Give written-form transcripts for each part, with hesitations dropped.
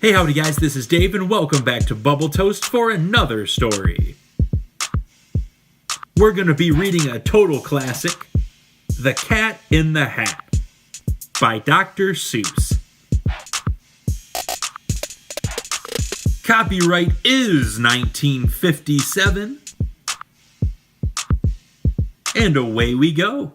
Hey, howdy guys, this is Dave and welcome back to Bubble Toast for another story. We're going to be reading a total classic, The Cat in the Hat by Dr. Suess. Copyright is 1957. And away we go.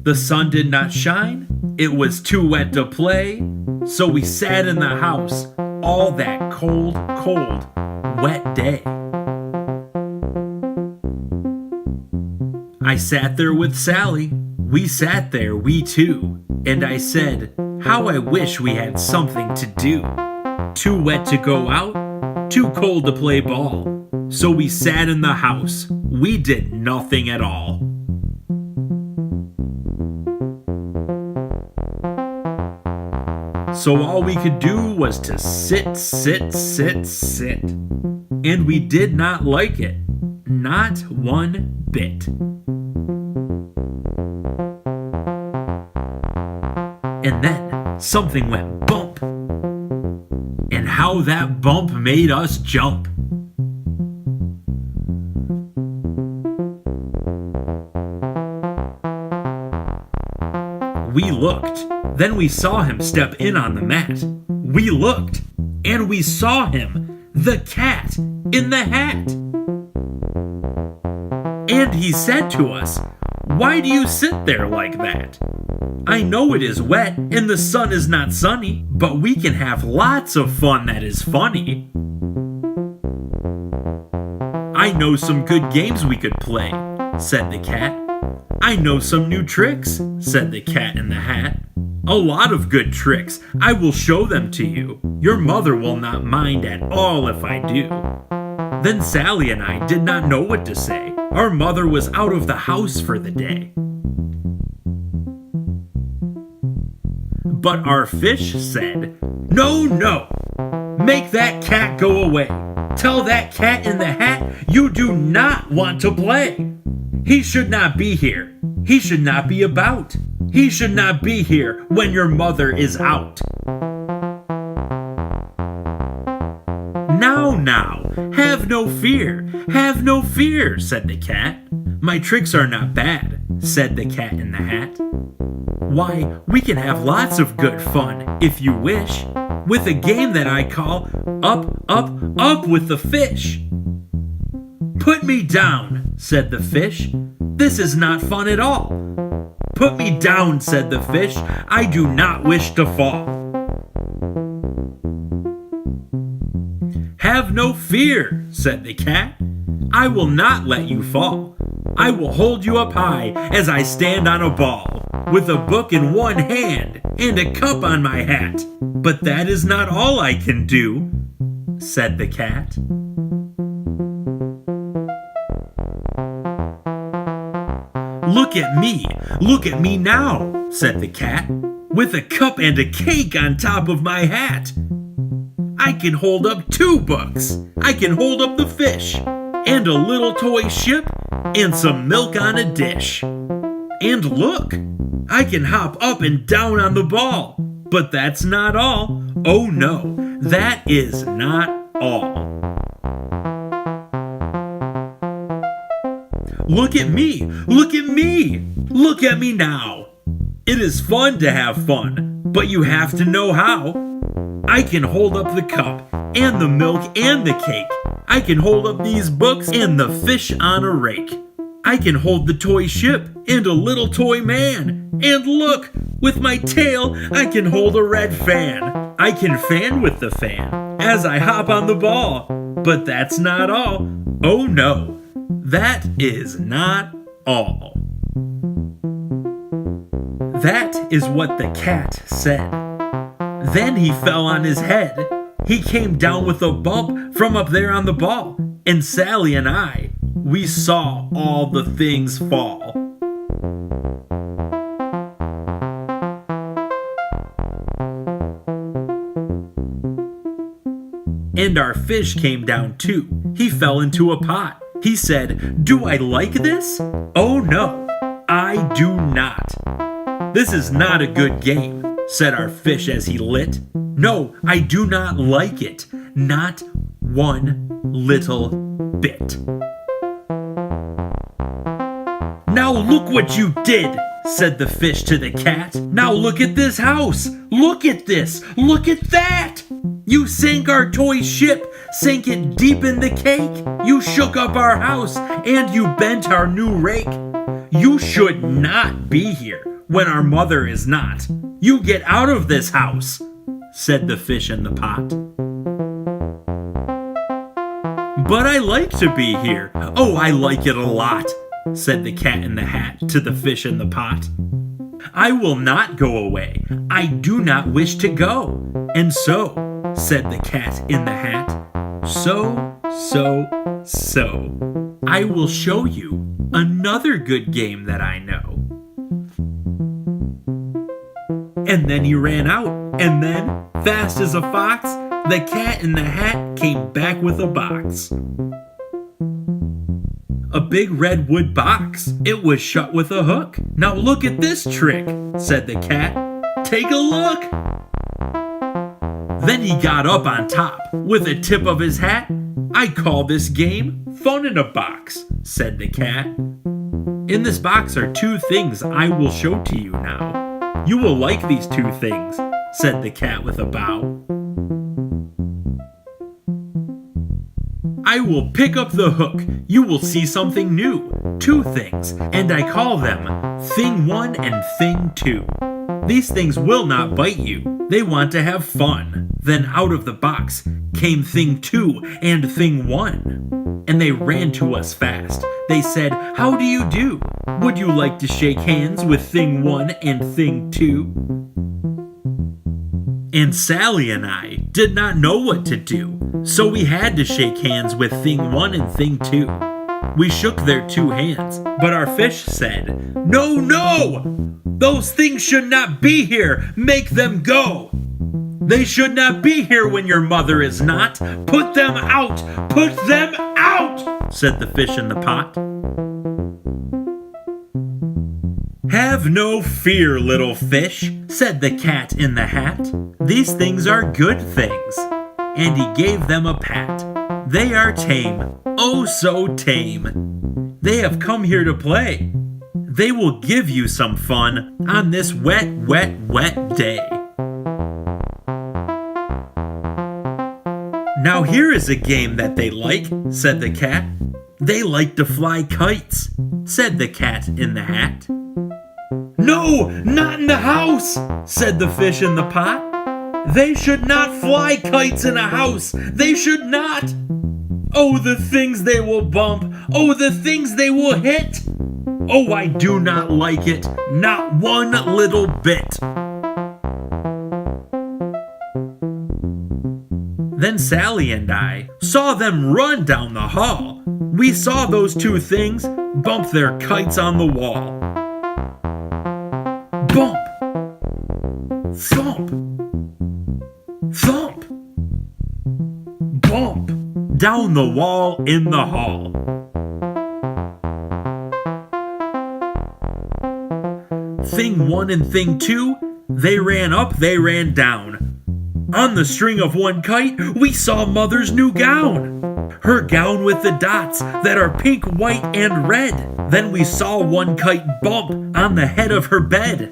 The sun did not shine, it was too wet to play, so we sat in the house all that cold, wet day. I sat there with Sally, we sat there, we two, and I said, how I wish we had something to do. Too wet to go out, too cold to play ball, so we sat in the house, we did nothing at all. So all we could do was to sit. And we did not like it. Not one bit. And then something went bump. And how that bump made us jump. We looked. Then we saw him step in on the mat. We looked, and we saw him, the cat in the hat. And he said to us, why do you sit there like that? I know it is wet and the sun is not sunny, but we can have lots of fun that is funny. I know some good games we could play, said the cat. I know some new tricks, said the cat in the hat. A lot of good tricks. I will show them to you. Your mother will not mind at all if I do. Then Sally and I did not know what to say. Our mother was out of the house for the day. But our fish said, no, make that cat go away. Tell that cat in the hat you do not want to play. He should not be here. He should not be about. He should not be here when your mother is out. Now, have no fear, said the cat. My tricks are not bad, said the cat in the hat. Why, we can have lots of good fun, if you wish, with a game that I call Up with the Fish. Put me down, said the fish. This is not fun at all. Put me down, said the fish. I do not wish to fall. Have no fear, said the cat. I will not let you fall. I will hold you up high as I stand on a ball, with a book in one hand and a cup on my hat. But that is not all I can do, said the cat. Look at me now, said the cat, with a cup and a cake on top of my hat. I can hold up 2 books, I can hold up the fish, and a little toy ship, and some milk on a dish. And look, I can hop up and down on the ball, but that's not all. Oh no, that is not all. Look at me now. It is fun to have fun, but you have to know how. I can hold up the cup, and the milk, and the cake. I can hold up these books, and the fish on a rake. I can hold the toy ship, and a little toy man. And look, with my tail, I can hold a red fan. I can fan with the fan, as I hop on the ball. But that's not all. Oh no. That is not all. That is what the cat said. Then he fell on his head. He came down with a bump from up there on the ball. And Sally and I, we saw all the things fall. And our fish came down too. He fell into a pot. He said, "Do I like this? Oh no, I do not." "This is not a good game," said our fish as he lit. "No, I do not like it. Not one little bit." "Now look what you did," said the fish to the cat. "Now look at this house. Look at this. Look at that. You sank our toy ship, sank it deep in the cake. You shook up our house, and you bent our new rake. You should not be here when our mother is not. You get out of this house," said the fish in the pot. "But I like to be here. Oh, I like it a lot," said the cat in the hat to the fish in the pot. "I will not go away. I do not wish to go. And so," said the cat in the hat, so, I will show you another good game that I know." And then he ran out, and then, fast as a fox, the cat in the hat came back with a box. A big red wood box. It was shut with a hook. "Now look at this trick," said the cat. "Take a look." Then he got up on top with a tip of his hat. "I call this game Fun in a Box," said the cat. "In this box are two things I will show to you now. You will like these two things," said the cat with a bow. "I will pick up the hook. You will see something new. Two things, and I call them Thing 1 and Thing 2. These things will not bite you. They want to have fun." Then out of the box came Thing 2 and Thing 1. And they ran to us fast. They said, "How do you do? Would you like to shake hands with Thing 1 and Thing 2? And Sally and I did not know what to do, so we had to shake hands with Thing 1 and Thing 2. We shook their two hands, but our fish said, "No, no! Those things should not be here! Make them go! They should not be here when your mother is not! Put them out! Put them out!" said the fish in the pot. "Have no fear, little fish," said the cat in the hat. "These things are good things." And he gave them a pat. "They are tame, oh so tame. They have come here to play. They will give you some fun on this wet, wet, wet day." "Now here is a game that they like," said the cat. "They like to fly kites," said the cat in the hat. "No, not in the house," said the fish in the pot. "They should not fly kites in a house. They should not. Oh, the things they will bump. Oh, the things they will hit. Oh, I do not like it. Not one little bit." Then Sally and I saw them run down the hall. We saw those two things bump their kites on the wall. Bump! Thump! Thump! Bump! Down the wall in the hall. Thing 1 and Thing 2, they ran up, they ran down. On the string of one kite, we saw Mother's new gown. Her gown with the dots that are pink, white, and red. Then we saw one kite bump on the head of her bed.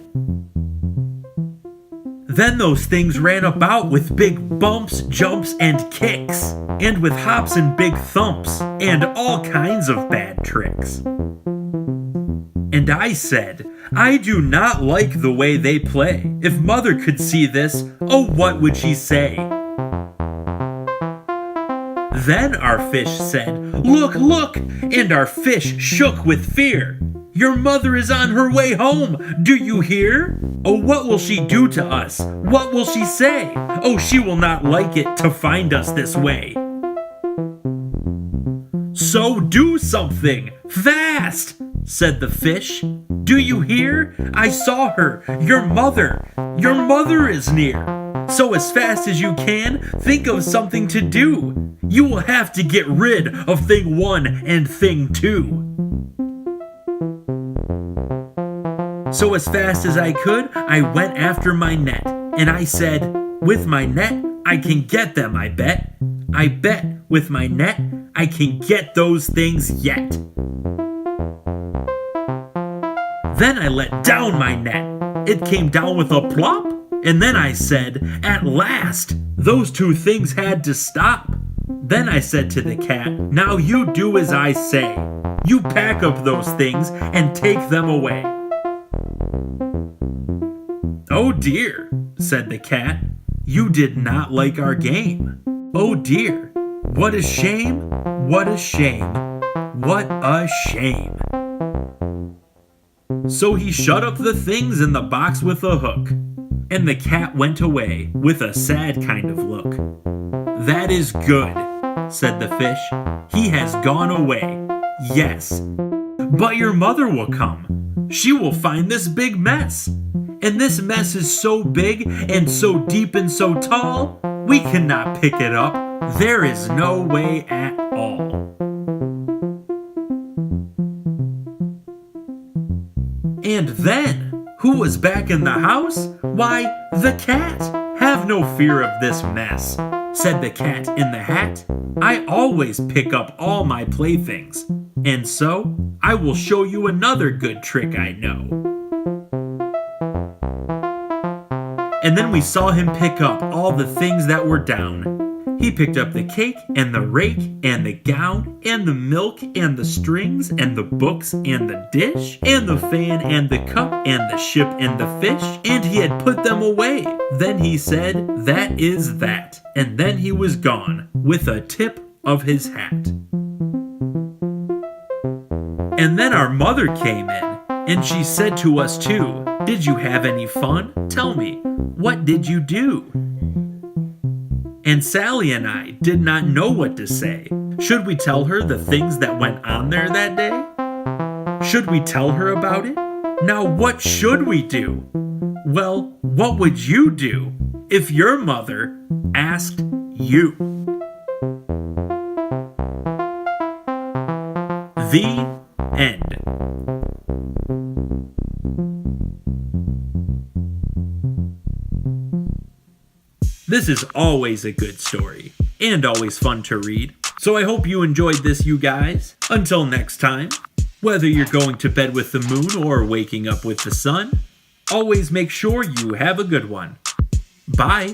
Then those things ran about with big bumps, jumps, and kicks, and with hops and big thumps, and all kinds of bad tricks. And I said, "I do not like the way they play. If Mother could see this, oh, what would she say?" Then our fish said, "Look, look!" And our fish shook with fear. "Your mother is on her way home, do you hear? Oh, what will she do to us? What will she say? Oh, she will not like it to find us this way. So do something, fast!" said the fish. "Do you hear? I saw her. Your mother is near. So as fast as you can, think of something to do. You will have to get rid of thing 1 and thing 2. So as fast as I could, I went after my net, and I said, with my net, I can get them, I bet. I bet with my net, I can get those things yet. Then I let down my net. It came down with a plop, and then I said, at last, those 2 things had to stop. Then I said to the cat, now you do as I say. You pack up those things and take them away. Oh dear, said the cat, you did not like our game. Oh dear, what a shame, what a shame, what a shame. So he shut up the things in the box with a hook, and the cat went away with a sad kind of look. That is good, said the fish. He has gone away, yes. But your mother will come. She will find this big mess. And this mess is so big and so deep and so tall, we cannot pick it up. There is no way at all. And then, who was back in the house? Why, the cat. Have no fear of this mess, said the cat in the hat. I always pick up all my playthings. And so, I will show you another good trick I know. And then we saw him pick up all the things that were down. He picked up the cake and the rake and the gown and the milk and the strings and the books and the dish and the fan and the cup and the ship and the fish, and he had put them away. Then he said, that is that. And then he was gone with a tip of his hat. And then our mother came in, and she said to us too, did you have any fun? Tell me, what did you do? And Sally and I did not know what to say. Should we tell her the things that went on there that day? Should we tell her about it? Now what should we do? Well, what would you do if your mother asked you? The end. This is always a good story, and always fun to read. So I hope you enjoyed this, you guys. Until next time, whether you're going to bed with the moon or waking up with the sun, always make sure you have a good one. Bye.